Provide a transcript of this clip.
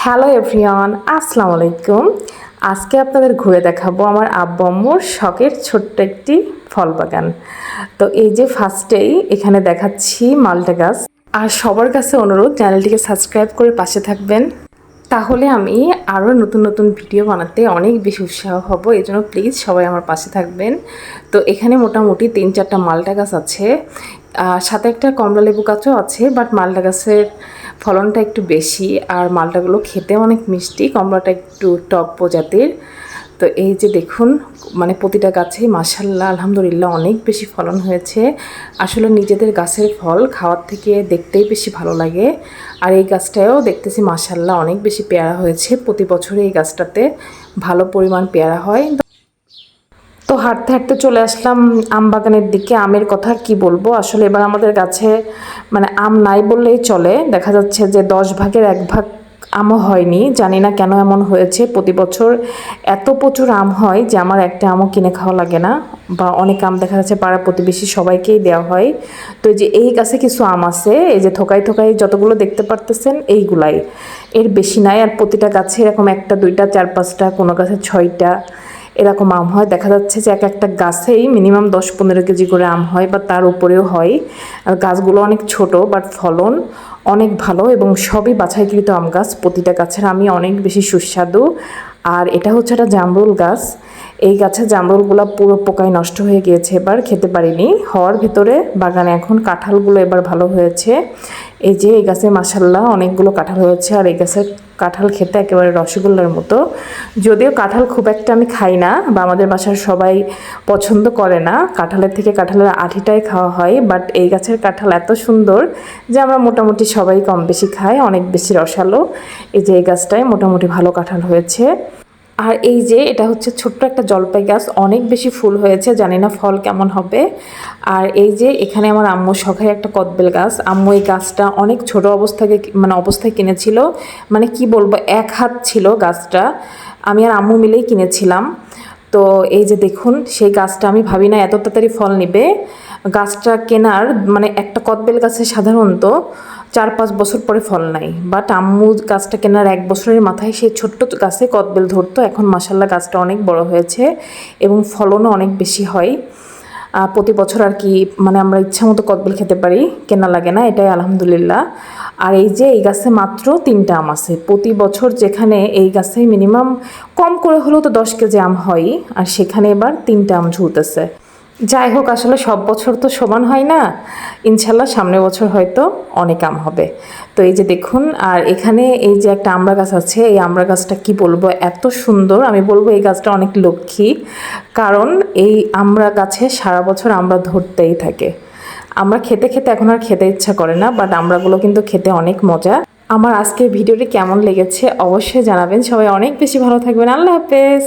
Hello everyone, আসসালামু আলাইকুম। আজকে আপনাদের ঘুরে দেখাবো আমার আব্বু আম্মুর শখের ছোট্ট একটি ফল বাগান। তো এই যে ফার্স্টেই এখানে দেখাচ্ছি মালটা গাছ। আর সবার কাছে অনুরোধ, চ্যানেলটিকে সাবস্ক্রাইব করে পাশে থাকবেন, তাহলে আমি আরও নতুন নতুন ভিডিও বানাতে অনেক বেশি উৎসাহ হব। এই জন্য প্লিজ সবাই আমার পাশে থাকবেন। তো এখানে মোটামুটি 3-4টা মালটা গাছ আছে, সাথে একটা কমলা লেবু গাছও আছে, বাট মালটা গাছের ফলনটা একটু বেশি আর মালটাগুলো খেতে অনেক মিষ্টি, কমলাটা একটু টক প্রজাতির। তো এই যে দেখুন, মানে প্রতিটা গাছেই মাশাআল্লাহ আলহামদুলিল্লাহ অনেক বেশি ফলন হয়েছে। আসলে নিজেদের গাছের ফল খাওয়ার থেকে দেখতেই বেশি ভালো লাগে। আর এই গাছটাও দেখতেছি মাশাআল্লাহ অনেক বেশি পেয়ারা হয়েছে। প্রতি বছরে এই গাছটাতে ভালো পরিমাণ পেয়ারা হয়। তো হাঁটতে হাঁটতে চলে আসলাম আম বাগানের দিকে। আমের কথা আর কি বলবো, আসলে এবার আমাদের গাছে মানে আম নাই বললেই চলে। দেখা যাচ্ছে যে 10 ভাগের 1 ভাগ আমও হয়নি। জানি না কেন এমন হয়েছে। প্রতি বছর এত প্রচুর আম হয় যে আমার একটা আমও কিনে খাওয়া লাগে না, বা অনেক আম দেখা যাচ্ছে পাড়া প্রতিবেশী সবাইকেই দেওয়া হয়। তো এই যে এই গাছে কিছু আম আছে, এই যে থোকাই থোকাই যতগুলো দেখতে পারতেছেন এইগুলাই, এর বেশি নাই। আর প্রতিটা গাছে এরকম 1টা 2টা 4-5টা, কোনো গাছে 6টা এরকম আম হয়। দেখা যাচ্ছে যে এক একটা গাছেই মিনিমাম 10-15 কেজি করে আম হয়, বা তার উপরেও হয়। আর গাছগুলো অনেক ছোট, বাট ফলন অনেক ভালো এবং সবই বাছাইকৃত আম গাছ। প্রতিটা গাছের আমই অনেক বেশি সুস্বাদু। আর এটা হচ্ছে একটা জামরুল গাছ। এই গাছের জামরুলগুলো পুরো পোকায় নষ্ট হয়ে গিয়েছে, এবার খেতে পারিনি। হওয়ার ভিতরে বাগানে এখন কাঁঠালগুলো এবার ভালো হয়েছে। এই যে এই গাছে মাশাআল্লাহ অনেকগুলো কাঁঠাল হয়েছে। আর এই গাছের কাঁঠাল খেতে একেবারে রসগোল্লার মতো। যদিও কাঁঠাল খুব একটা আমি খাই না, বা আমাদের বাসার সবাই পছন্দ করে না, কাঁঠালের থেকে কাঁঠালের আঠিটাই খাওয়া হয়। বাট এই গাছের কাঁঠাল এত সুন্দর যে আমরা মোটামুটি সবাই কম বেশি খাই, অনেক বেশি রসালো। এই যে এই গাছটায় মোটামুটি ভালো কাঁঠাল হয়েছে। আর এই যে এটা হচ্ছে ছোট্ট একটা জলপাই গাছ, অনেক বেশি ফুল হয়েছে, জানি না ফল কেমন হবে। আর এই যে এখানে আমার আম্মু শখের একটা কদবেল গাছ। আম্মু এই গাছটা অনেক ছোট অবস্থায় কিনেছিল, মানে কি বলবো, 1 হাত ছিল গাছটা। আমি আর আম্মু মিলেই কিনেছিলাম। তো এই যে দেখুন, সেই গাছটা আমি ভাবি না এত তাড়াতাড়ি ফল নেবে। গাছটা কেনার মানে একটা কদবেল গাছে সাধারণত 4-5 বছর পরে ফল নাই, বাট আম্মু গাছটা কেনার 1 বছরের মাথায় সেই ছোট্ট গাছে কদবেল ধরতো। এখন মাশাআল্লাহ গাছটা অনেক বড় হয়েছে এবং ফলনও অনেক বেশি হয়। প্রতি বছর আর কি, মানে আমরা ইচ্ছা মতো কদবেল খেতে পারি, কেনা লাগে না, এটাই আলহামদুলিল্লাহ। আর এই যে এই গাছে মাত্র 3টা আম আছে। প্রতি বছর যেখানে এই গাছে মিনিমাম কম করে হলেও তো 10 কেজি আম হয়, আর সেখানে এবার 3টা আম ঝুলতেছে। যাই হোক, আসলে সব বছর তো সমান হয় না। ইনশাল্লাহ সামনের বছর হয়তো অনেক আম হবে। তো এই যে দেখুন, আর এখানে এই যে একটা আমড়া গাছ আছে। এই আমড়া গাছটা কি বলবো, এত সুন্দর। আমি বলবো এই গাছটা অনেক লক্ষ্মী, কারণ এই আমড়া গাছে সারা বছর আমড়া ধরতেই থাকে। আমরা খেতে খেতে এখন আর খেতে ইচ্ছা করে না, বাট আমড়াগুলো কিন্তু খেতে অনেক মজা। আমার আজকের ভিডিওটি কেমন লেগেছে অবশ্যই জানাবেন। সবাই অনেক বেশি ভালো থাকবেন। আল্লাহ হাফেজ।